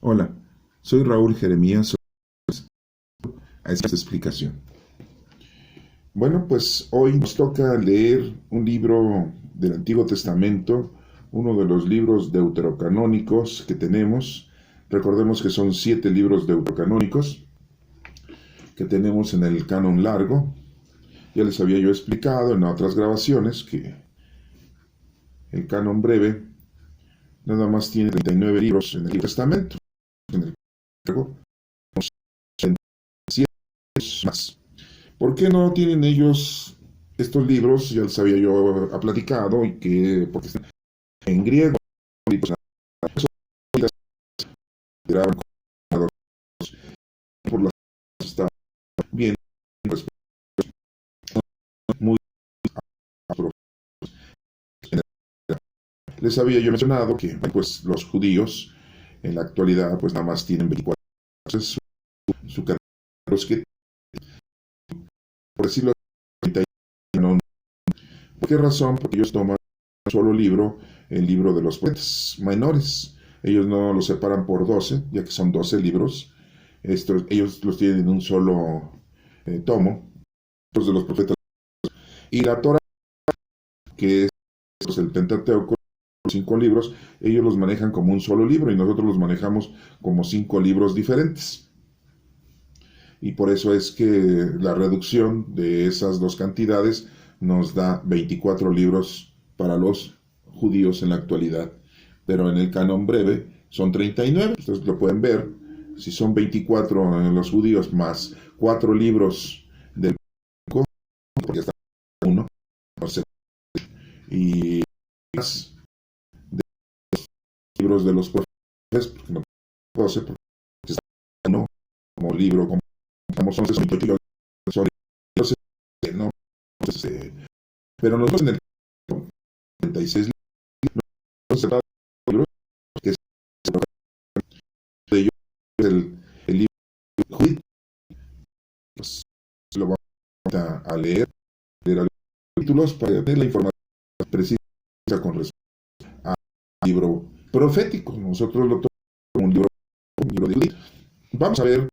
Hola, soy Raúl Jeremías a esta explicación. Bueno, pues hoy nos toca leer un libro del Antiguo Testamento, uno de los libros deuterocanónicos que tenemos. Recordemos que son 7 libros deuterocanónicos que tenemos en el canon largo. Ya les había yo explicado en otras grabaciones que el canon breve nada más tiene 39 libros en el Antiguo Testamento. En el largo, 7 más. ¿Por qué no tienen ellos estos libros? Ya les había yo platicado y que porque están en griego y pues por las está bien muy les había yo mencionado que pues los judíos en la actualidad pues nada más tienen 24 su los que por decirlo no, ¿por qué razón? Porque ellos toman un solo libro, el libro de los profetas menores. Ellos no los separan por 12, ya que son 12 libros. Ellos los tienen en un solo tomo, los de los profetas. Y la Torah, que es pues, el Pentateuco, los 5 libros, ellos los manejan como un solo libro y nosotros los manejamos como 5 libros diferentes. Y por eso es que la reducción de esas dos cantidades nos da 24 libros para los judíos en la actualidad. Pero en el canon breve son 39, ustedes lo pueden ver. Si son 24 en los judíos más 4 libros del porque está uno, no sé, y más de los libros de los profetas, porque no 12, porque está uno como libro, como son 68 son no, pero nosotros en el 36 libros, que es de ellos el libro de Judith, pues lo vamos a leer algunos títulos para tener la información precisa con respecto al libro profético. Nosotros lo tomamos como un libro de Judith. Vamos a ver,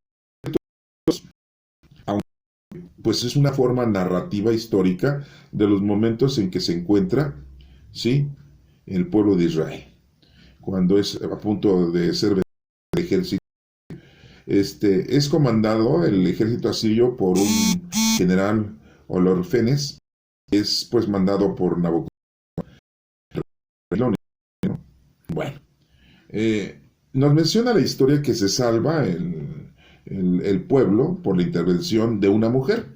aunque pues es una forma narrativa histórica de los momentos en que se encuentra, ¿sí?, el pueblo de Israel, cuando es a punto de ser el ejército. Es comandado el ejército asirio por un general Olorfenes, que es pues mandado por Nabucodonosor. Bueno, nos menciona la historia que se salva el pueblo por la intervención de una mujer,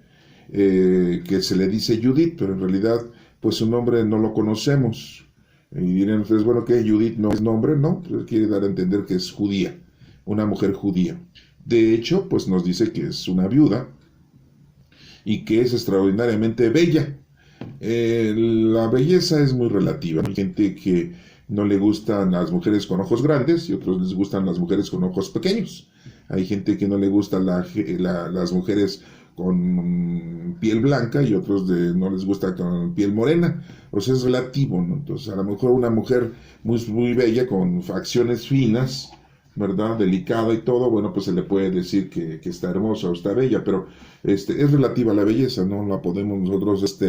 que se le dice Judith, pero en realidad pues su nombre no lo conocemos. Y dirán ustedes, bueno, ¿qué? Judith no es nombre, no, pues quiere dar a entender que es judía, una mujer judía. De hecho, pues nos dice que es una viuda y que es extraordinariamente bella. La belleza es muy relativa. Hay gente que no le gustan las mujeres con ojos grandes y otros les gustan las mujeres con ojos pequeños. Hay gente que no le gustan las mujeres con piel blanca y otros no les gusta con piel morena. O sea, es relativo, ¿no? Entonces, a lo mejor una mujer muy bella con facciones finas, ¿verdad? Delicada y todo, bueno, pues se le puede decir que está hermosa o está bella, pero es relativa a la belleza, no la podemos nosotros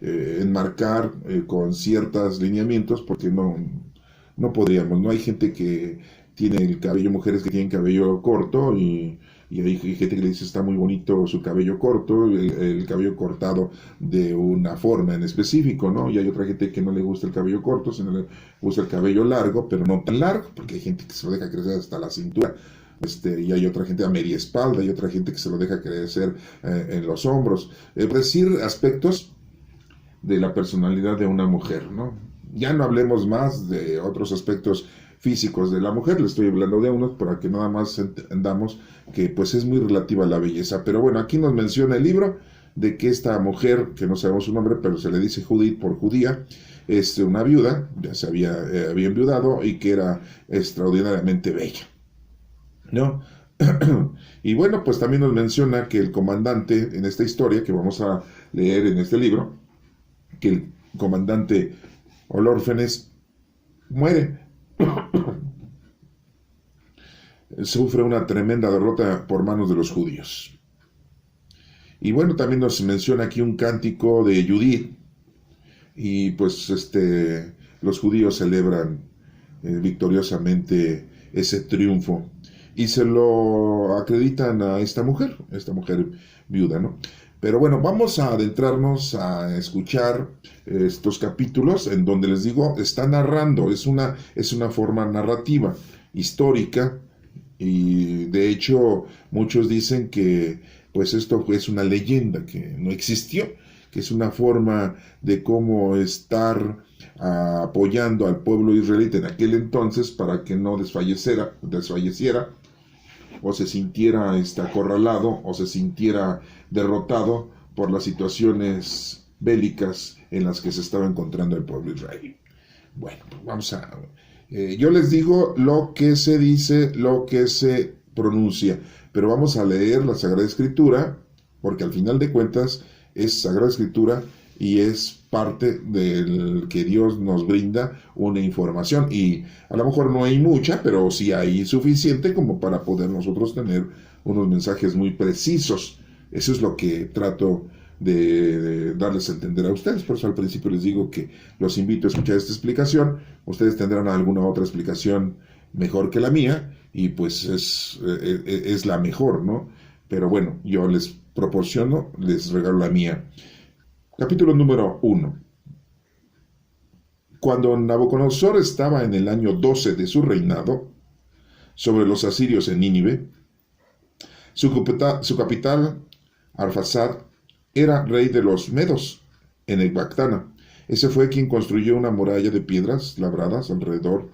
enmarcar con ciertos lineamientos porque no podríamos, ¿no? Hay gente que tiene el cabello, mujeres que tienen cabello corto y hay gente que le dice está muy bonito su cabello corto, el cabello cortado de una forma en específico, ¿no? Y hay otra gente que no le gusta el cabello corto, sino le gusta el cabello largo, pero no tan largo, porque hay gente que se lo deja crecer hasta la cintura. Y hay otra gente a media espalda, y otra gente que se lo deja crecer en los hombros. Es decir, aspectos de la personalidad de una mujer, ¿no? Ya no hablemos más de otros aspectos físicos de la mujer, le estoy hablando de unos para que nada más entendamos que pues es muy relativa a la belleza. Pero bueno, aquí nos menciona el libro de que esta mujer, que no sabemos su nombre, pero se le dice Judith por judía, es una viuda, ya se había enviudado y que era extraordinariamente bella, ¿no? Y bueno, pues también nos menciona que el comandante en esta historia que vamos a leer en este libro, que el comandante Olorfenes muere. sufre una tremenda derrota por manos de los judíos. Y bueno, también nos menciona aquí un cántico de Judith, y pues los judíos celebran victoriosamente ese triunfo y se lo acreditan a esta mujer viuda, ¿no? Pero bueno, vamos a adentrarnos a escuchar estos capítulos en donde les digo, está narrando, es una forma narrativa, histórica, y de hecho muchos dicen que pues esto es una leyenda que no existió, que es una forma de cómo estar apoyando al pueblo israelita en aquel entonces para que no desfalleciera o se sintiera acorralado o se sintiera derrotado por las situaciones bélicas en las que se estaba encontrando el pueblo israelí. Bueno, vamos a... yo les digo lo que se dice, lo que se pronuncia, pero vamos a leer la Sagrada Escritura, porque al final de cuentas es Sagrada Escritura y es parte del que Dios nos brinda una información, y a lo mejor no hay mucha, pero sí hay suficiente como para poder nosotros tener unos mensajes muy precisos. Eso es lo que trato de darles a entender a ustedes. Por eso al principio les digo que los invito a escuchar esta explicación. Ustedes tendrán alguna otra explicación mejor que la mía, y pues es la mejor, ¿no? Pero bueno, yo les proporciono, les regalo la mía. Capítulo número 1. Cuando Nabucodonosor estaba en el año 12 de su reinado sobre los asirios en Nínive, su capital, Arfaxad, era rey de los medos en Ecbatana. Ese fue quien construyó una muralla de piedras labradas alrededor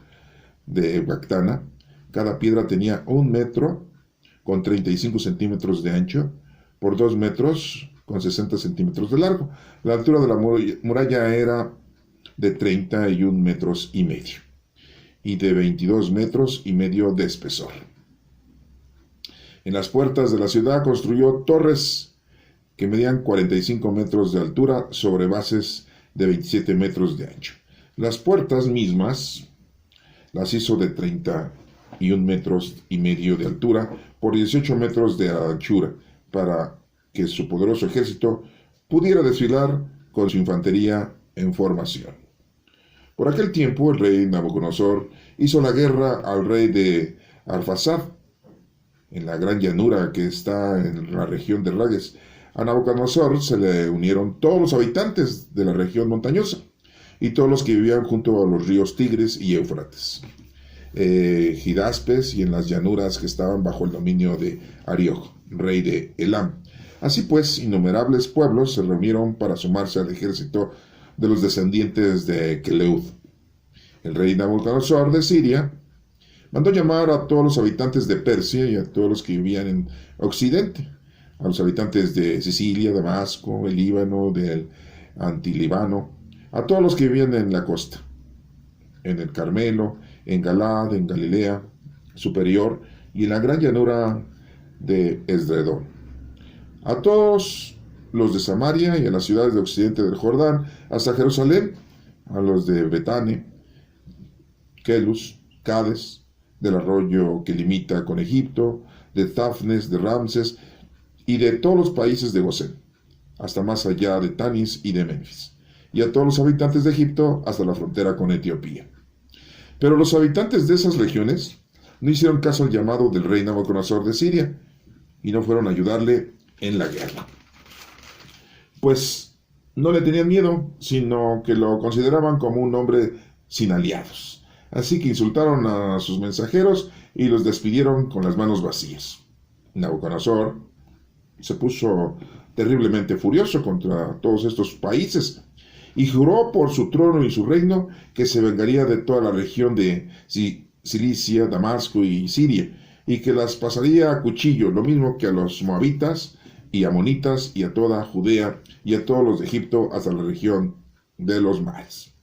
de Ecbatana. Cada piedra tenía 1 metro con 35 centímetros de ancho por 2 metros con 60 centímetros de largo. La altura de la muralla era de 31 metros y medio y de 22 metros y medio de espesor. En las puertas de la ciudad construyó torres que medían 45 metros de altura sobre bases de 27 metros de ancho. Las puertas mismas las hizo de 31 metros y medio de altura por 18 metros de anchura, para que su poderoso ejército pudiera desfilar con su infantería en formación. Por aquel tiempo el rey Nabucodonosor hizo la guerra al rey de Arfaxad en la gran llanura que está en la región de Rages. A Nabucodonosor se le unieron todos los habitantes de la región montañosa y todos los que vivían junto a los ríos Tigris y Éufrates, Gidaspes, y en las llanuras que estaban bajo el dominio de Ariog, rey de Elam. Así pues, innumerables pueblos se reunieron para sumarse al ejército de los descendientes de Keleud. El rey Nabucodonosor de Siria mandó llamar a todos los habitantes de Persia y a todos los que vivían en Occidente, a los habitantes de Sicilia, Damasco, el Líbano, del Antilíbano, a todos los que vivían en la costa, en el Carmelo, en Galad, en Galilea superior y en la gran llanura de Esdredón, a todos los de Samaria y a las ciudades de occidente del Jordán, hasta Jerusalén, a los de Betane, Kelus, Cades, del arroyo que limita con Egipto, de Tafnes, de Ramses y de todos los países de Gosén, hasta más allá de Tanis y de Memphis, y a todos los habitantes de Egipto hasta la frontera con Etiopía. Pero los habitantes de esas regiones no hicieron caso al llamado del rey Nabucodonosor de Siria y no fueron a ayudarle en la guerra, pues no le tenían miedo, sino que lo consideraban como un hombre sin aliados. Así que insultaron a sus mensajeros y los despidieron con las manos vacías. Nabucodonosor se puso terriblemente furioso contra todos estos países y juró por su trono y su reino que se vengaría de toda la región de Cilicia, Damasco y Siria, y que las pasaría a cuchillo, lo mismo que a los moabitas y amonitas y a toda Judea y a todos los de Egipto hasta la región de los mares.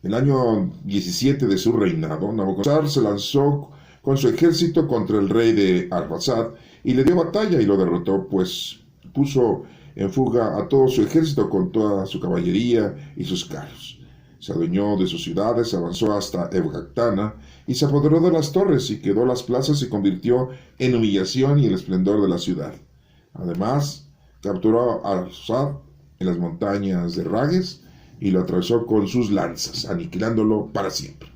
El año 17 de su reinado, Nabucodonosor se lanzó con su ejército contra el rey de Arfaxad y le dio batalla y lo derrotó, pues puso en fuga a todo su ejército con toda su caballería y sus carros. Se adueñó de sus ciudades, avanzó hasta Ecbatana y se apoderó de las torres y quedó las plazas y convirtió en humillación y el esplendor de la ciudad. Además, capturó a Assad en las montañas de Rages y lo atravesó con sus lanzas, aniquilándolo para siempre.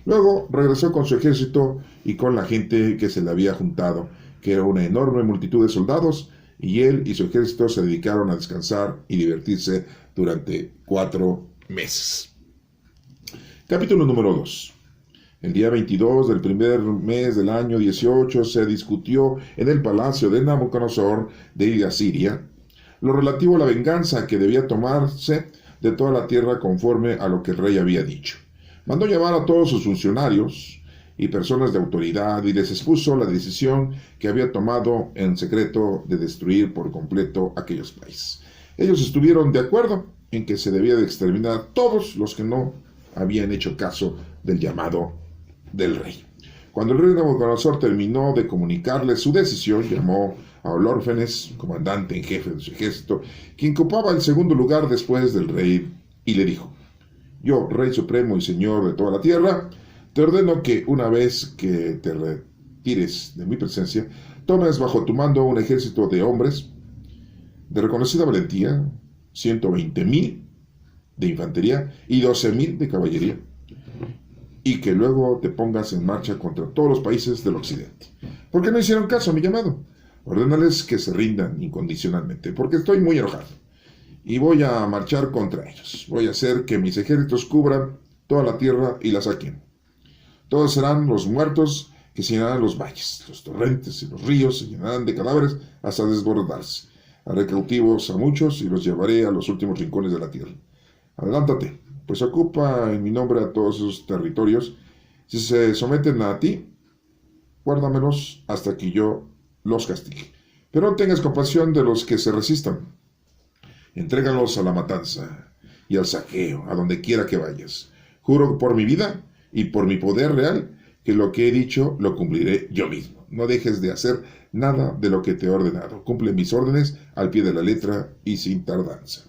Luego regresó con su ejército y con la gente que se le había juntado, que era una enorme multitud de soldados, y él y su ejército se dedicaron a descansar y divertirse durante 4 meses. Capítulo número 2. El día 22 del primer mes del año 18 se discutió en el palacio de Nabucodonosor de Asiria lo relativo a la venganza que debía tomarse de toda la tierra conforme a lo que el rey había dicho. Mandó llamar a todos sus funcionarios y personas de autoridad y les expuso la decisión que había tomado en secreto de destruir por completo aquellos países. Ellos estuvieron de acuerdo en que se debía de exterminar todos los que no habían hecho caso del llamado del rey. Cuando el rey Nabucodonosor terminó de comunicarle su decisión, llamó a Olórgenes, comandante en jefe de su ejército, quien ocupaba el segundo lugar después del rey, y le dijo: yo, Rey Supremo y Señor de toda la tierra, te ordeno que una vez que te retires de mi presencia, tomes bajo tu mando un ejército de hombres de reconocida valentía, 120,000 de infantería y 12,000 de caballería, y que luego te pongas en marcha contra todos los países del occidente. ¿Por qué no hicieron caso a mi llamado? Ordénales que se rindan incondicionalmente, porque estoy muy enojado. Y voy a marchar contra ellos. Voy a hacer que mis ejércitos cubran toda la tierra y la saquen. Todos serán los muertos que se llenarán los valles, los torrentes y los ríos se llenarán de cadáveres hasta desbordarse. Haré cautivos a muchos y los llevaré a los últimos rincones de la tierra. Adelántate, pues ocupa en mi nombre a todos esos territorios. Si se someten a ti, guárdamelos hasta que yo los castigue. Pero no tengas compasión de los que se resistan. Entrégalos a la matanza y al saqueo, a donde quiera que vayas. Juro por mi vida y por mi poder real que lo que he dicho lo cumpliré yo mismo. No dejes de hacer nada de lo que te he ordenado. Cumple mis órdenes al pie de la letra y sin tardanza.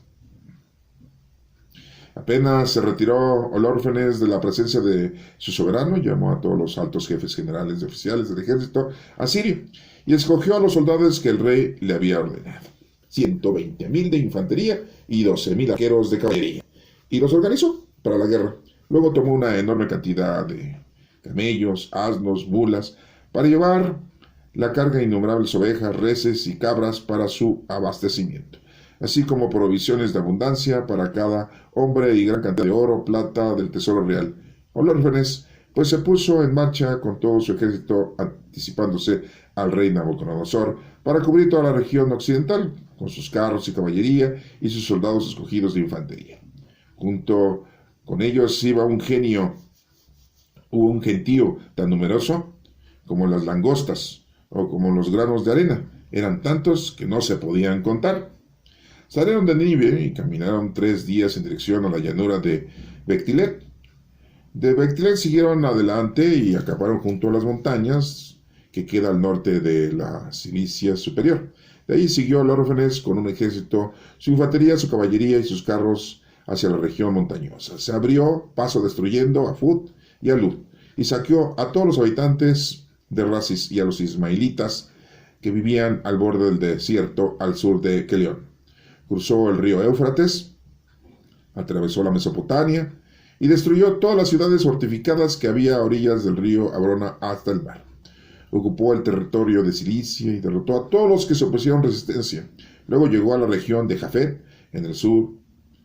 Apenas se retiró Olórgenes de la presencia de su soberano, llamó a todos los altos jefes generales y oficiales del ejército asirio y escogió a los soldados que el rey le había ordenado. 120,000 de infantería y 12,000 arqueros de caballería, y los organizó para la guerra. Luego tomó una enorme cantidad de camellos, asnos, mulas, para llevar la carga de innumerables ovejas, reses y cabras para su abastecimiento, así como provisiones de abundancia para cada hombre y gran cantidad de oro, plata del tesoro real. Olórgenes pues se puso en marcha con todo su ejército, anticipándose al rey Nabucodonosor para cubrir toda la región occidental, con sus carros y caballería y sus soldados escogidos de infantería. Junto con ellos iba un gentío tan numeroso como las langostas o como los granos de arena. Eran tantos que no se podían contar. Salieron de Nínive y caminaron 3 días en dirección a la llanura de Bectilet. De Bectilet siguieron adelante y acamparon junto a las montañas que queda al norte de la Cilicia superior. De ahí siguió Olórgenes con un ejército, su infantería, su caballería y sus carros hacia la región montañosa. Se abrió paso destruyendo a Fut y a Lud, y saqueó a todos los habitantes de Rasis y a los ismaelitas que vivían al borde del desierto al sur de Kelión. Cruzó el río Éufrates, atravesó la Mesopotamia y destruyó todas las ciudades fortificadas que había a orillas del río Abrona hasta el mar. Ocupó el territorio de Cilicia y derrotó a todos los que se opusieron resistencia. Luego llegó a la región de Jafet, en el sur,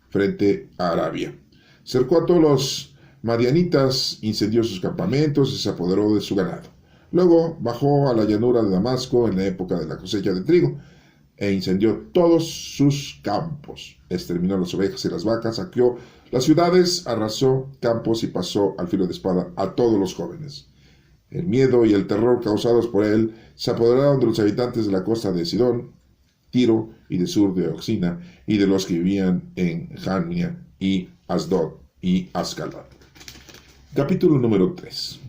frente a Arabia. Cercó a todos los madianitas, incendió sus campamentos y se apoderó de su ganado. Luego bajó a la llanura de Damasco en la época de la cosecha de trigo e incendió todos sus campos. Exterminó las ovejas y las vacas, saqueó las ciudades, arrasó campos y pasó al filo de espada a todos los jóvenes. El miedo y el terror causados por él se apoderaron de los habitantes de la costa de Sidón, Tiro y del sur de Oxina, y de los que vivían en Jamnia y Asdod y Ascalón. Capítulo número 3.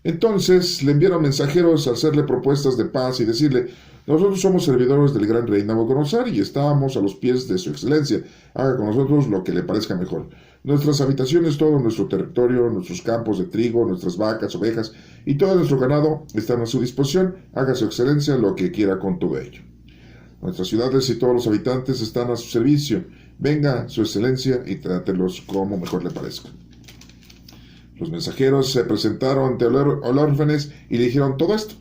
Entonces le enviaron mensajeros a hacerle propuestas de paz y decirle: Nosotros somos servidores del gran rey Nabucodonosor y estábamos a los pies de su excelencia. Haga con nosotros lo que le parezca mejor. Nuestras habitaciones, todo nuestro territorio, nuestros campos de trigo, nuestras vacas, ovejas y todo nuestro ganado están a su disposición. Haga su excelencia lo que quiera con todo ello. Nuestras ciudades y todos los habitantes están a su servicio. Venga, su excelencia, y trátelos como mejor le parezca. Los mensajeros se presentaron ante Olórgenes y le dijeron todo esto.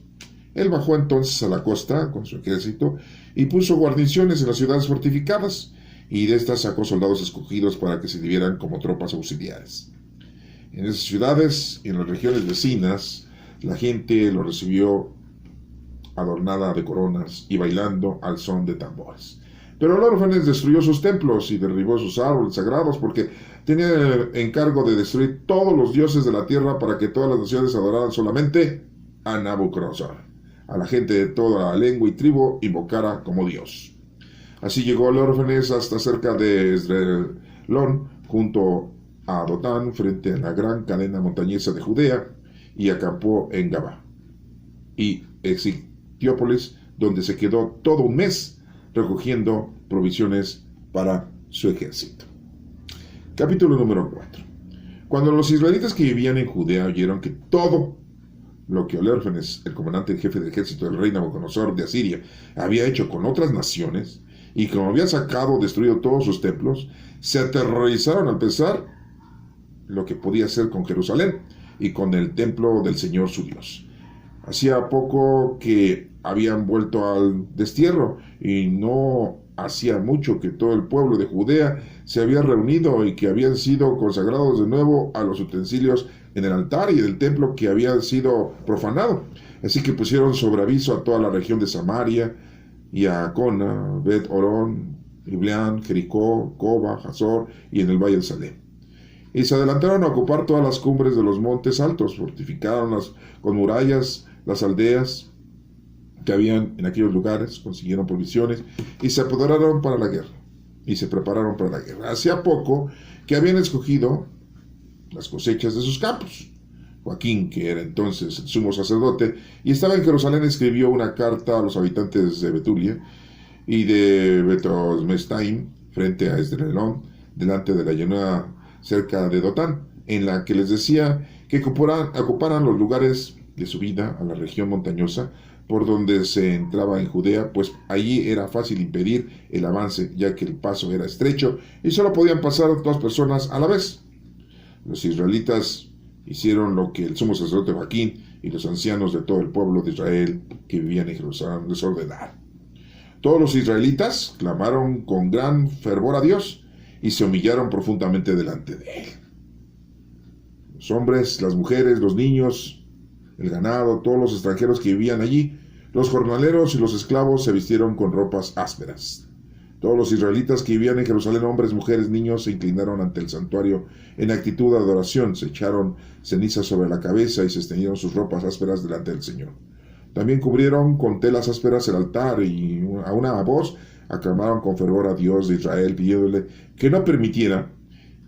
Él bajó entonces a la costa con su ejército y puso guarniciones en las ciudades fortificadas, y de estas sacó soldados escogidos para que se sirvieran como tropas auxiliares. En esas ciudades y en las regiones vecinas, la gente lo recibió adornada de coronas y bailando al son de tambores. Pero Olórgenes destruyó sus templos y derribó sus árboles sagrados porque tenía el encargo de destruir todos los dioses de la tierra para que todas las naciones adoraran solamente a Nabucodonosor. A la gente de toda la lengua y tribu invocara como Dios. Así llegó Olórgenes hasta cerca de Esdrelón, junto a Dotán, frente a la gran cadena montañesa de Judea, y acampó en Gabá y Exitiópolis, donde se quedó todo un mes recogiendo provisiones para su ejército. Capítulo número 4. Cuando los israelitas que vivían en Judea oyeron que todo lo que Olórgenes, el comandante en jefe del ejército del rey Nabucodonosor de Asiria, había hecho con otras naciones, y como había sacado o destruido todos sus templos, se aterrorizaron al pensar lo que podía hacer con Jerusalén y con el templo del Señor su Dios. Hacía poco que habían vuelto al destierro y no hacía mucho que todo el pueblo de Judea se había reunido y que habían sido consagrados de nuevo a los utensilios en el altar y del templo que había sido profanado. Así que pusieron sobre aviso a toda la región de Samaria y a Cona, Bet-Orón, Ibleán, Jericó, Coba, Hazor y en el valle de Salem. Y se adelantaron a ocupar todas las cumbres de los montes altos, fortificaron con murallas las aldeas que habían en aquellos lugares, consiguieron provisiones y se apoderaron para la guerra. Y se prepararon para la guerra. Hacía poco que habían escogido las cosechas de sus campos. Joaquín, que era entonces el sumo sacerdote, y estaba en Jerusalén, escribió una carta a los habitantes de Betulia y de Betosmestaim, frente a Esdrelón, delante de la llanura cerca de Dotán, en la que les decía que ocuparan los lugares de subida a la región montañosa por donde se entraba en Judea, pues allí era fácil impedir el avance, ya que el paso era estrecho y solo podían pasar 2 personas a la vez. Los israelitas hicieron lo que el sumo sacerdote Joaquín y los ancianos de todo el pueblo de Israel que vivían en Jerusalén les ordenaron. Todos los israelitas clamaron con gran fervor a Dios y se humillaron profundamente delante de él. Los hombres, las mujeres, los niños, el ganado, todos los extranjeros que vivían allí, los jornaleros y los esclavos se vistieron con ropas ásperas. Todos los israelitas que vivían en Jerusalén, hombres, mujeres, niños, se inclinaron ante el santuario en actitud de adoración, se echaron cenizas sobre la cabeza y se extendieron sus ropas ásperas delante del Señor. También cubrieron con telas ásperas el altar y a una voz aclamaron con fervor a Dios de Israel, pidiéndole que no permitiera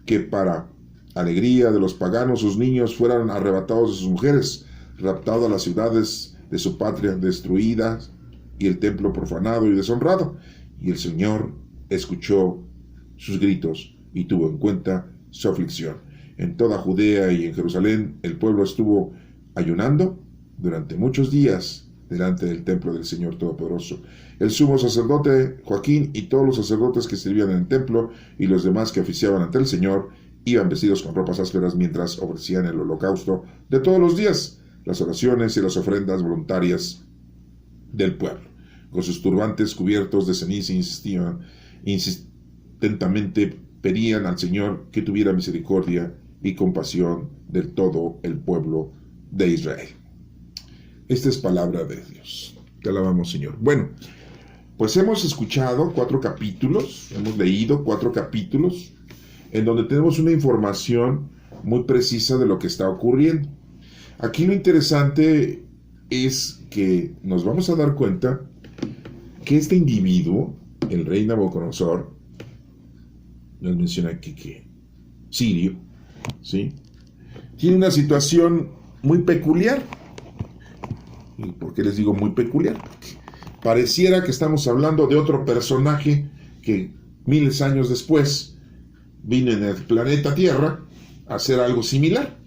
que para alegría de los paganos sus niños fueran arrebatados de sus mujeres, raptados a las ciudades de su patria destruidas y el templo profanado y deshonrado. Y el Señor escuchó sus gritos y tuvo en cuenta su aflicción. En toda Judea y en Jerusalén el pueblo estuvo ayunando durante muchos días delante del templo del Señor Todopoderoso. El sumo sacerdote Joaquín y todos los sacerdotes que servían en el templo y los demás que oficiaban ante el Señor iban vestidos con ropas ásperas mientras ofrecían el holocausto de todos los días, las oraciones y las ofrendas voluntarias del pueblo. Con sus turbantes cubiertos de ceniza insistentemente pedían al Señor que tuviera misericordia y compasión de todo el pueblo de Israel. Esta es palabra de Dios. Te alabamos, Señor. Bueno, pues hemos escuchado 4 capítulos, hemos leído 4 capítulos, en donde tenemos una información muy precisa de lo que está ocurriendo. Aquí lo interesante es que nos vamos a dar cuenta que este individuo, el rey Nabucodonosor, nos menciona aquí que Sirio, ¿sí?, tiene una situación muy peculiar. ¿Y por qué les digo muy peculiar? Porque pareciera que estamos hablando de otro personaje que miles de años después vino en el planeta Tierra a hacer algo similar.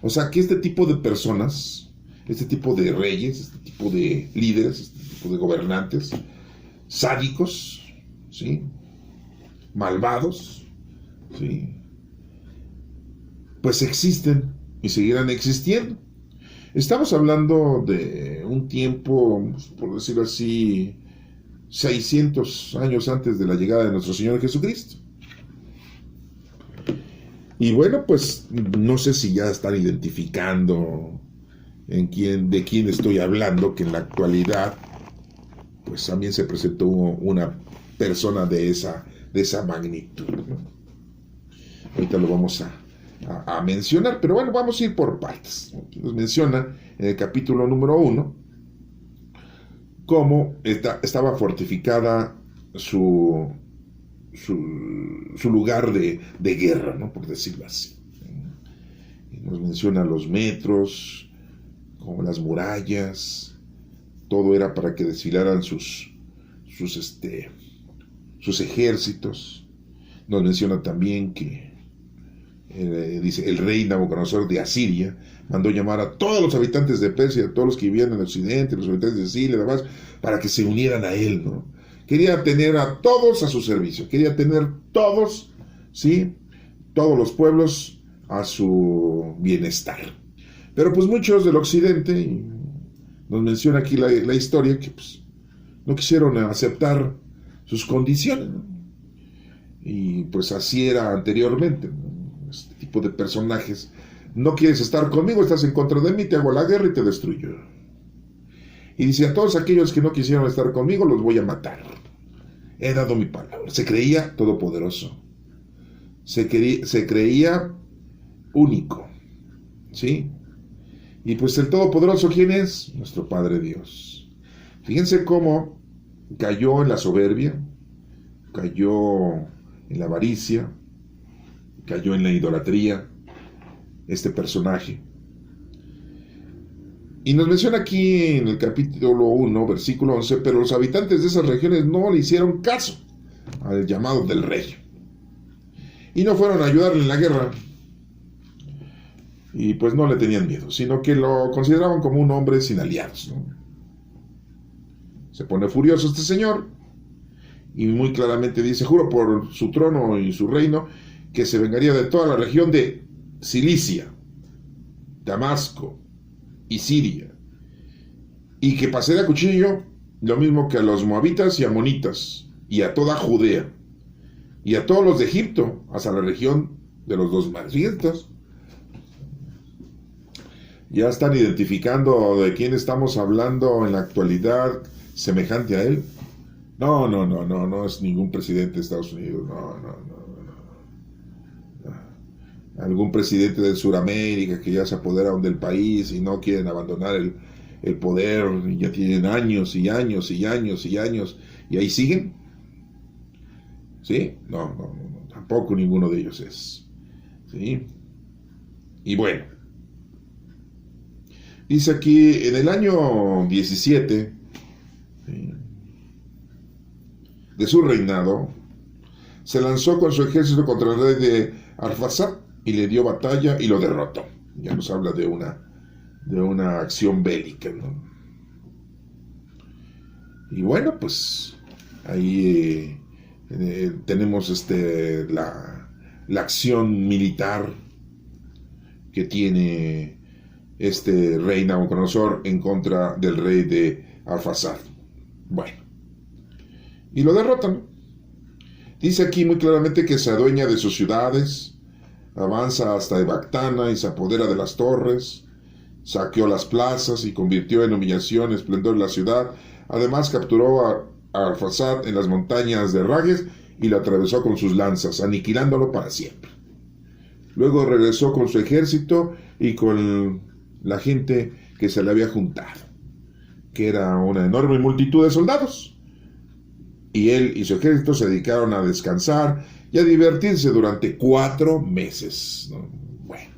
O sea, que este tipo de personas, este tipo de reyes, este tipo de líderes, este tipo de gobernantes, sádicos, ¿sí?, malvados, ¿sí?, pues existen y seguirán existiendo. Estamos hablando de un tiempo, por decirlo así, 600 años antes de la llegada de nuestro Señor Jesucristo. Y bueno, pues no sé si ya están identificando de quién estoy hablando, que en la actualidad pues también se presentó una persona de esa magnitud, ¿no? Ahorita lo vamos a mencionar, pero bueno, vamos a ir por partes. Nos menciona en el capítulo número 1 cómo estaba fortificada su lugar de guerra, ¿no?, por decirlo así. Nos menciona los metros, como las murallas, todo era para que desfilaran sus ejércitos. Nos menciona también que dice, el rey Nabucodonosor de Asiria mandó llamar a todos los habitantes de Persia, a todos los que vivían en el occidente, los habitantes de Siria y demás, para que se unieran a él, ¿no? Quería tener a todos a su servicio, quería tener todos, ¿sí?, todos los pueblos a su bienestar. Pero pues muchos del occidente, y nos menciona aquí la historia, que pues no quisieron aceptar sus condiciones, ¿no? Y pues así era anteriormente, ¿no? Este tipo de personajes: no quieres estar conmigo, estás en contra de mí, te hago la guerra y te destruyo. Y dice, a todos aquellos que no quisieron estar conmigo los voy a matar. He dado mi palabra. Se creía todopoderoso. Se creía único, ¿sí? Y pues el todopoderoso, ¿quién es? Nuestro Padre Dios. Fíjense cómo cayó en la soberbia, cayó en la avaricia, cayó en la idolatría este personaje. Y nos menciona aquí en el capítulo 1, versículo 11, pero los habitantes de esas regiones no le hicieron caso al llamado del rey y no fueron a ayudarle en la guerra, y pues no le tenían miedo, sino que lo consideraban como un hombre sin aliados, ¿no? Se pone furioso este señor y muy claramente dice, juro por su trono y su reino, que se vengaría de toda la región de Cilicia, Damasco y Siria, y que pasaría a cuchillo lo mismo que a los moabitas y amonitas, y a toda Judea, y a todos los de Egipto, hasta la región de los dos mares. Fíjense, ya están identificando de quién estamos hablando en la actualidad semejante a él. No es ningún presidente de Estados Unidos, no. Algún presidente de Sudamérica que ya se apoderaron del país y no quieren abandonar el poder, y ya tienen años y años y años y años, y ahí siguen. ¿Sí? No, tampoco ninguno de ellos es. ¿Sí? Y bueno, dice aquí, en el año 17 de su reinado, se lanzó con su ejército contra el rey de Arfaxad y le dio batalla y lo derrotó. Ya nos habla de una acción bélica, ¿no? Y bueno, pues ahí tenemos la acción militar que tiene este rey Nabucodonosor en contra del rey de Arfaxad. Bueno, y lo derrotan. Dice aquí muy claramente que se adueña de sus ciudades, avanza hasta Ecbatana y se apodera de las torres, saqueó las plazas y convirtió en humillación y esplendor la ciudad. Además capturó a Arfaxad en las montañas de Rages y lo atravesó con sus lanzas, aniquilándolo para siempre. Luego regresó con su ejército y con la gente que se le había juntado, que era una enorme multitud de soldados. Y él y su ejército se dedicaron a descansar y a divertirse durante 4 meses. Bueno.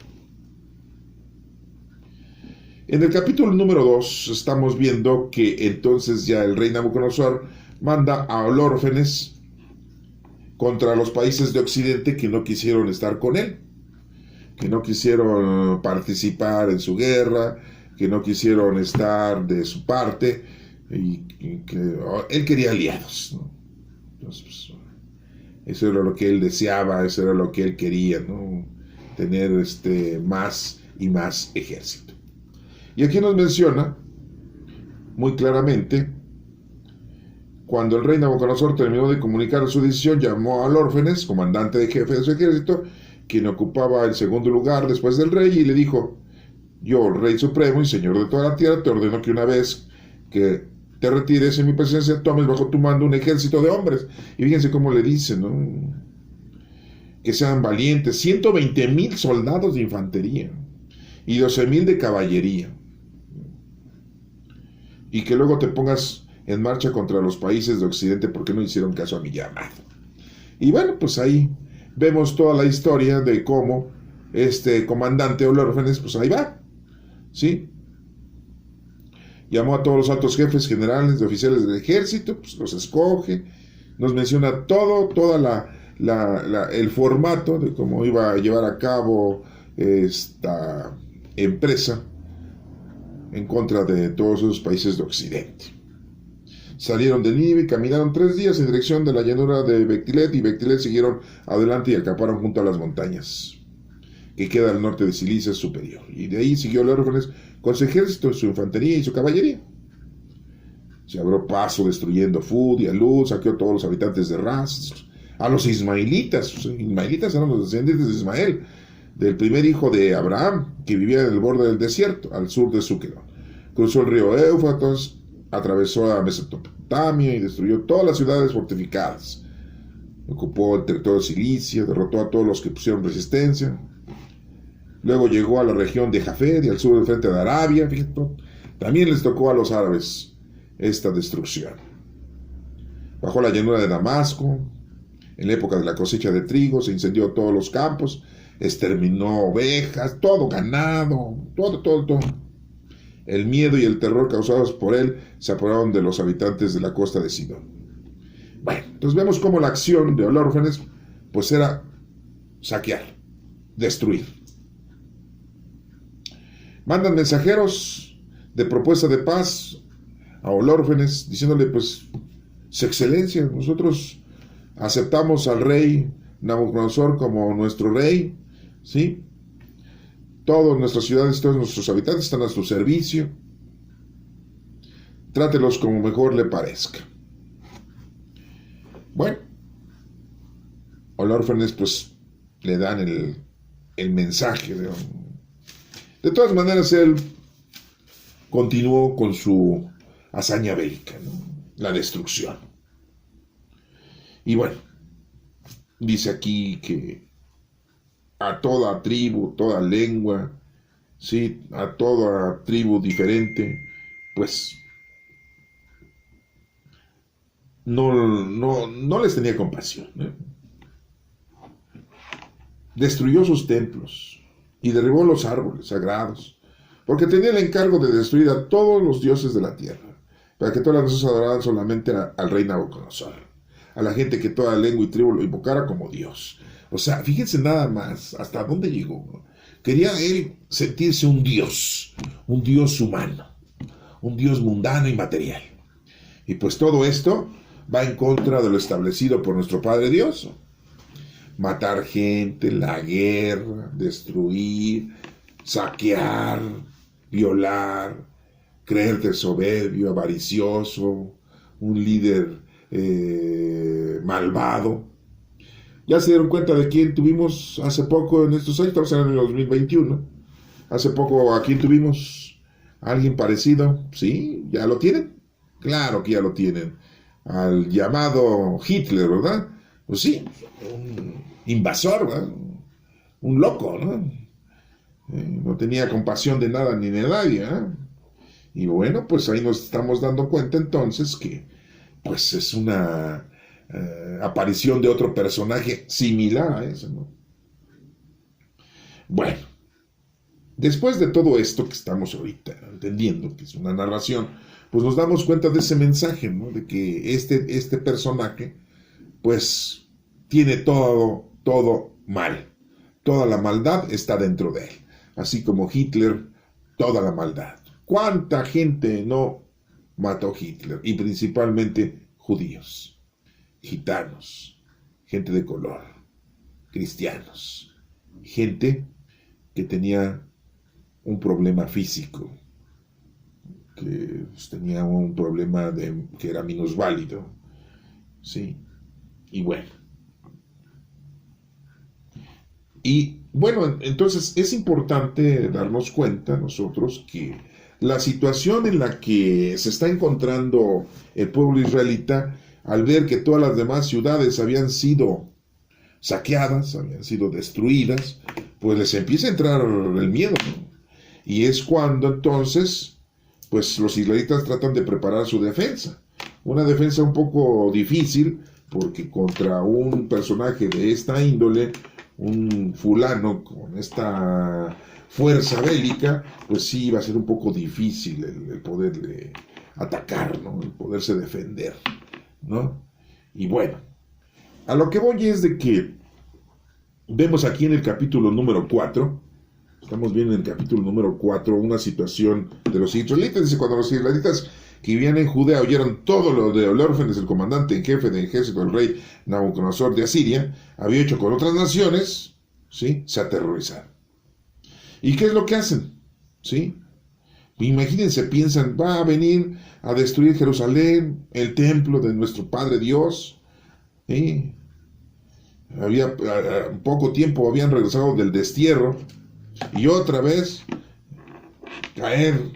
En el capítulo número 2 estamos viendo que entonces ya el rey Nabucodonosor manda a Olórgenes contra los países de Occidente que no quisieron estar con él, que no quisieron participar en su guerra, que no quisieron estar de su parte, y que él quería aliados, ¿no? Entonces, pues, eso era lo que él deseaba, eso era lo que él quería, ¿no? Tener más y más ejército. Y aquí nos menciona muy claramente, cuando el rey Nabucodonosor terminó de comunicar su decisión, llamó a Olórgenes, comandante de jefe de su ejército, quien ocupaba el segundo lugar después del rey, y le dijo: yo, rey supremo y señor de toda la tierra, te ordeno que una vez que te retires en mi presencia, tomes bajo tu mando un ejército de hombres. Y fíjense cómo le dice, ¿no? Que sean valientes, 120,000 soldados de infantería y 12,000 de caballería. Y que luego te pongas en marcha contra los países de Occidente porque no hicieron caso a mi llamado. Y bueno, pues ahí vemos toda la historia de cómo este comandante Olórgenes, pues ahí va, ¿sí? Llamó a todos los altos jefes generales de oficiales del ejército, pues los escoge, nos menciona toda el formato de cómo iba a llevar a cabo esta empresa en contra de todos esos países de Occidente. Salieron de Nínive y caminaron 3 días en dirección de la llanura de Bectilet, y Bectilet siguieron adelante y acamparon junto a las montañas que queda al norte de Cilicia superior. Y de ahí siguió Olórgenes con su ejército, su infantería y su caballería. Se abrió paso destruyendo Fud y Alud, saqueó a todos los habitantes de Ras, a los ismaelitas. Los ismaelitas eran los descendientes de Ismael, del primer hijo de Abraham, que vivía en el borde del desierto, al sur de Zúquero. Cruzó el río Éufrates, atravesó a Mesopotamia y destruyó todas las ciudades fortificadas. Ocupó el territorio de Cilicia, derrotó a todos los que pusieron resistencia. Luego llegó a la región de Jafet y al sur del frente de Arabia. Fíjate, también les tocó a los árabes esta destrucción. Bajó la llanura de Damasco. En la época de la cosecha de trigo se incendió todos los campos, exterminó ovejas, todo ganado, todo. El miedo y el terror causados por él se apoderaron de los habitantes de la costa de Sidón. Bueno, entonces vemos cómo la acción de Olórgenes pues era saquear, destruir. Mandan mensajeros de propuesta de paz a Olórgenes diciéndole: pues, su excelencia, nosotros aceptamos al rey Nabucodonosor como nuestro rey, ¿sí? Todas nuestras ciudades, todos nuestros habitantes están a su servicio. Trátelos como mejor le parezca. Bueno, Olórgenes pues le dan el mensaje. De todas maneras, él continuó con su hazaña bélica, ¿no? La destrucción. Y bueno, dice aquí que a toda tribu, toda lengua, ¿sí? A toda tribu diferente, pues no les tenía compasión, ¿eh? Destruyó sus templos y derribó los árboles sagrados, porque tenía el encargo de destruir a todos los dioses de la tierra, para que todas las naciones adoraran solamente al rey Nabucodonosor, a la gente que toda lengua y tribu lo invocara como Dios. O sea, fíjense nada más hasta dónde llegó, ¿no? Quería él sentirse un Dios humano, un Dios mundano y material. Y pues todo esto va en contra de lo establecido por nuestro Padre Dios. Matar gente, la guerra, destruir, saquear, violar, creerte soberbio, avaricioso, un líder malvado. Ya se dieron cuenta de quién tuvimos hace poco en estos años, estamos en el 2021. Hace poco, ¿a quién tuvimos? ¿Alguien parecido? ¿Sí? ¿Ya lo tienen? Claro que ya lo tienen. Al llamado Hitler, ¿verdad? Pues sí, un invasor, ¿verdad? Un loco, ¿no? No tenía compasión de nada ni de nadie, ¿eh? Y bueno, pues ahí nos estamos dando cuenta entonces que pues es una aparición de otro personaje similar a ese, ¿no? Bueno, Después de todo esto que estamos ahorita entendiendo, que es una narración, pues nos damos cuenta de ese mensaje, ¿no? De que este personaje, pues, tiene todo mal. Toda la maldad está dentro de él. Así como Hitler, toda la maldad. ¿Cuánta gente no mató Hitler? Y principalmente judíos, gitanos, gente de color, cristianos, gente que tenía un problema físico, que pues, tenía un problema que era minusválido, ¿sí? Y bueno, entonces es importante darnos cuenta nosotros que la situación en la que se está encontrando el pueblo israelita, al ver que todas las demás ciudades habían sido saqueadas, habían sido destruidas, pues les empieza a entrar el miedo, ¿no? Y es cuando entonces, pues los israelitas tratan de preparar su defensa. Una defensa un poco difícil, porque contra un personaje de esta índole, un fulano con esta fuerza bélica, pues sí iba a ser un poco difícil el poderle atacar, ¿no? El poderse defender, ¿no? Y bueno, a lo que voy es de que vemos aquí en el capítulo número 4, estamos viendo en el capítulo número 4 una situación de los israelitas. Dice, cuando los israelitas que vivían en Judea oyeron todo lo de Olérgenes, el comandante en jefe del ejército del rey Nabucodonosor de Asiria, había hecho con otras naciones, ¿sí? Se aterrorizaron. ¿Y qué es lo que hacen? ¿Sí? Imagínense, piensan, va a venir a destruir Jerusalén, el templo de nuestro Padre Dios, ¿sí? Había poco tiempo habían regresado del destierro y otra vez caer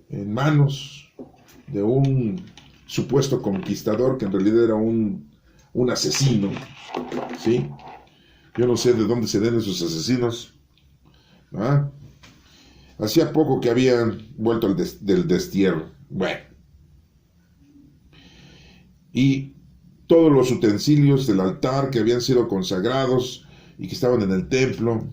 en manos de un supuesto conquistador que en realidad era un asesino, ¿sí? Yo no sé de dónde se den esos asesinos, ¿ah? Hacía poco que habían vuelto del destierro. Bueno, y todos los utensilios del altar que habían sido consagrados y que estaban en el templo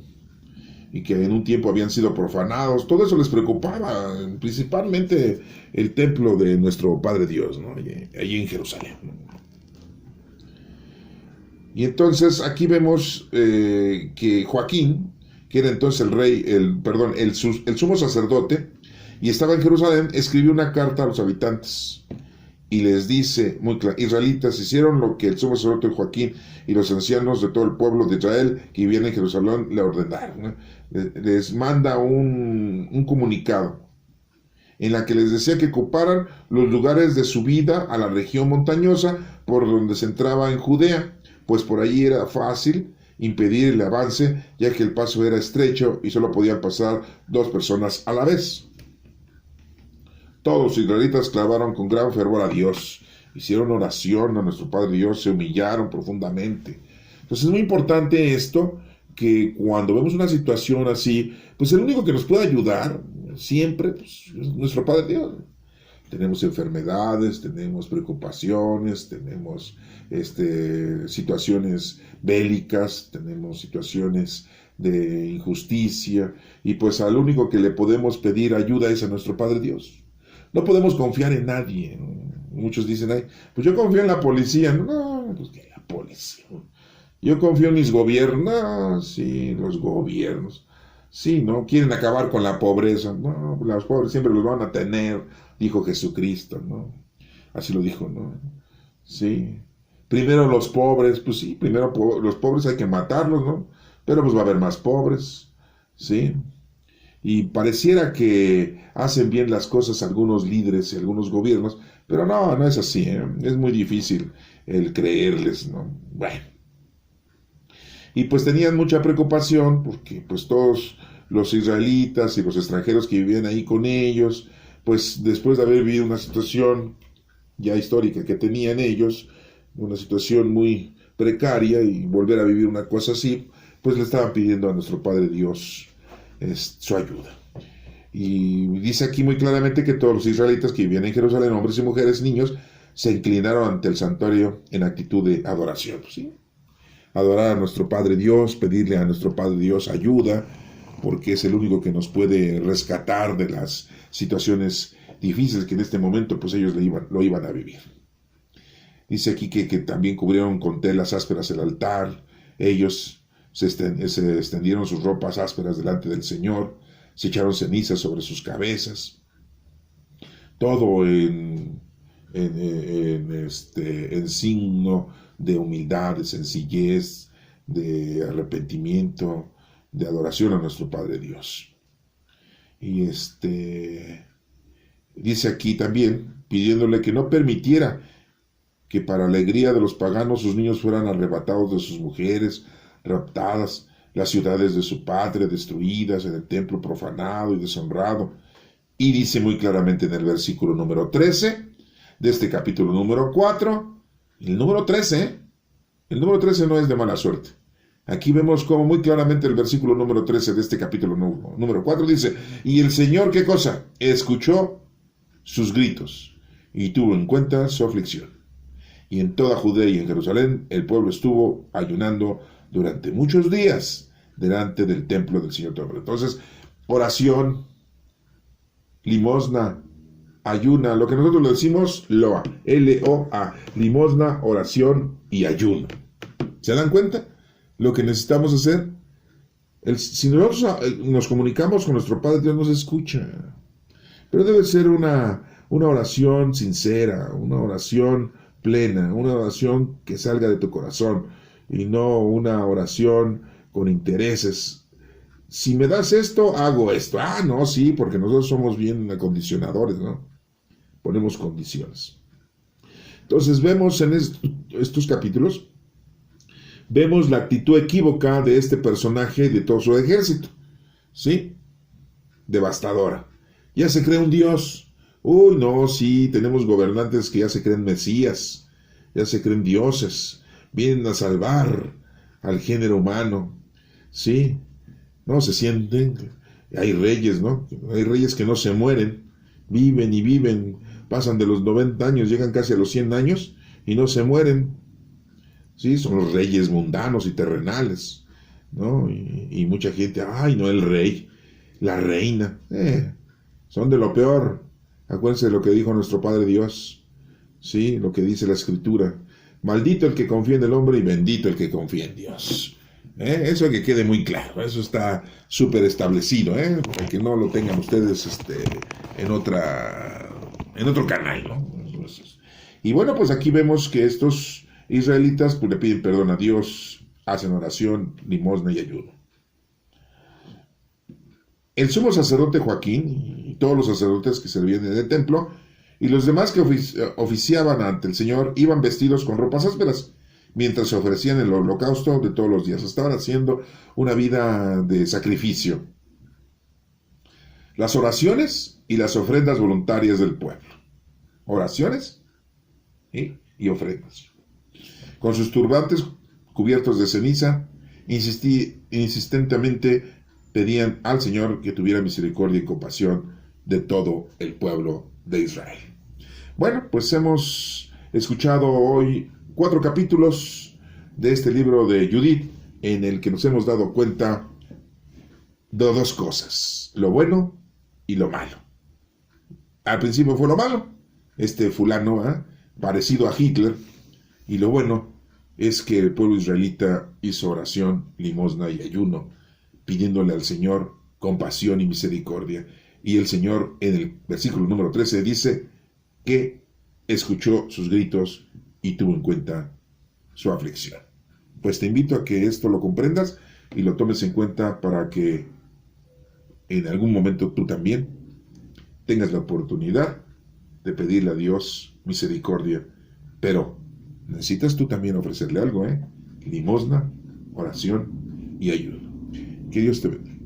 y que en un tiempo habían sido profanados, todo eso les preocupaba, principalmente el templo de nuestro Padre Dios, ¿no? Allí en Jerusalén, ¿no? Y entonces aquí vemos que Joaquín, que era entonces el sumo sacerdote, y estaba en Jerusalén, escribió una carta a los habitantes y les dice, muy claro, israelitas, hicieron lo que el sumo sacerdote Joaquín y los ancianos de todo el pueblo de Israel que vivían en Jerusalén le ordenaron, ¿no? Les manda un comunicado en la que les decía que ocuparan los lugares de subida a la región montañosa por donde se entraba en Judea, pues por allí era fácil impedir el avance, ya que el paso era estrecho y solo podían pasar 2 personas a la vez. Todos los israelitas clamaron con gran fervor a Dios, hicieron oración a nuestro Padre Dios, se humillaron profundamente. Entonces es muy importante esto, que cuando vemos una situación así, pues el único que nos puede ayudar siempre pues, es nuestro Padre Dios. Tenemos enfermedades, tenemos preocupaciones, tenemos situaciones bélicas, tenemos situaciones de injusticia, y pues al único que le podemos pedir ayuda es a nuestro Padre Dios. No podemos confiar en nadie, ¿no? Muchos dicen, ay, pues yo confío en la policía. No, pues que la policía. Yo confío en mis gobiernos. No, sí, los gobiernos. Sí, ¿no? Quieren acabar con la pobreza. No, los pobres siempre los van a tener, dijo Jesucristo, ¿no? Así lo dijo, ¿no? Sí. Primero los pobres, pues sí, primero los pobres hay que matarlos, ¿no? Pero pues va a haber más pobres, ¿sí? Y pareciera que hacen bien las cosas algunos líderes y algunos gobiernos, pero no es así, ¿eh? Es muy difícil el creerles, ¿no? Bueno. Y pues tenían mucha preocupación porque pues todos los israelitas y los extranjeros que vivían ahí con ellos, pues después de haber vivido una situación ya histórica que tenían ellos, una situación muy precaria, y volver a vivir una cosa así, pues le estaban pidiendo a nuestro Padre Dios su ayuda. Y dice aquí muy claramente que todos los israelitas que vivían en Jerusalén, hombres y mujeres, niños, se inclinaron ante el santuario en actitud de adoración, ¿sí? Adorar a nuestro Padre Dios, pedirle a nuestro Padre Dios ayuda, porque es el único que nos puede rescatar de las situaciones difíciles que en este momento pues ellos lo iban a vivir. Dice aquí que también cubrieron con telas ásperas el altar, ellos se extendieron sus ropas ásperas delante del Señor, se echaron cenizas sobre sus cabezas, todo en signo de humildad, de sencillez, de arrepentimiento, de adoración a nuestro Padre Dios. Y dice aquí también, pidiéndole que no permitiera que para alegría de los paganos sus niños fueran arrebatados de sus mujeres, raptadas, las ciudades de su patria destruidas, en el templo profanado y deshonrado. Y dice muy claramente en el versículo número 13 de este capítulo número 4, el número 13 no es de mala suerte. Aquí vemos como muy claramente el versículo número 13 de este capítulo número 4 dice, y el Señor, ¿qué cosa? Escuchó sus gritos y tuvo en cuenta su aflicción. Y en toda Judea y en Jerusalén el pueblo estuvo ayunando durante muchos días delante del templo del Señor Todo. Entonces, oración, limosna, ayuna, lo que nosotros le decimos LOA, L-O-A, limosna, oración y ayuno. ¿Se dan cuenta? Lo que necesitamos hacer, si nosotros nos comunicamos con nuestro Padre, Dios nos escucha. Pero debe ser una oración sincera, una oración plena, una oración que salga de tu corazón y no una oración con intereses. Si me das esto, hago esto. Ah, no, sí, porque nosotros somos bien acondicionadores, ¿no? Ponemos condiciones. Entonces vemos en estos capítulos, vemos la actitud equívoca de este personaje y de todo su ejército, ¿sí? Devastadora. Ya se cree un Dios. Uy, no, sí, tenemos gobernantes que ya se creen mesías, ya se creen dioses, vienen a salvar al género humano, ¿sí? No, se sienten, hay reyes, ¿no? Hay reyes que no se mueren, viven y viven, pasan de los 90 años, llegan casi a los 100 años y no se mueren, ¿sí? Son los reyes mundanos y terrenales, ¿no? Y mucha gente, ay, no, el rey, la reina, son de lo peor. Acuérdense de lo que dijo nuestro Padre Dios, ¿sí? Lo que dice la Escritura. Maldito el que confía en el hombre y bendito el que confía en Dios. Eso que quede muy claro, eso está súper establecido, para que no lo tengan ustedes en otro canal, ¿no? Y bueno, pues aquí vemos que estos israelitas pues, le piden perdón a Dios, hacen oración, limosna y ayuno. El sumo sacerdote Joaquín y todos los sacerdotes que servían en el templo y los demás que oficiaban ante el Señor iban vestidos con ropas ásperas mientras se ofrecían el holocausto de todos los días. Estaban haciendo una vida de sacrificio. Las oraciones y las ofrendas voluntarias del pueblo. Oraciones y ofrendas. Con sus turbantes cubiertos de ceniza, insistentemente pedían al Señor que tuviera misericordia y compasión de todo el pueblo de Israel. Bueno, pues hemos escuchado hoy 4 capítulos de este libro de Judith, en el que nos hemos dado cuenta de 2 cosas, lo bueno y lo malo. Al principio fue lo malo, este fulano, parecido a Hitler, y lo bueno es que el pueblo israelita hizo oración, limosna y ayuno, pidiéndole al Señor compasión y misericordia. Y el Señor en el versículo número 13 dice que escuchó sus gritos y tuvo en cuenta su aflicción. Pues te invito a que esto lo comprendas y lo tomes en cuenta para que en algún momento tú también tengas la oportunidad de pedirle a Dios misericordia. Pero necesitas tú también ofrecerle algo, limosna, oración y ayuda. Que Dios te bendiga.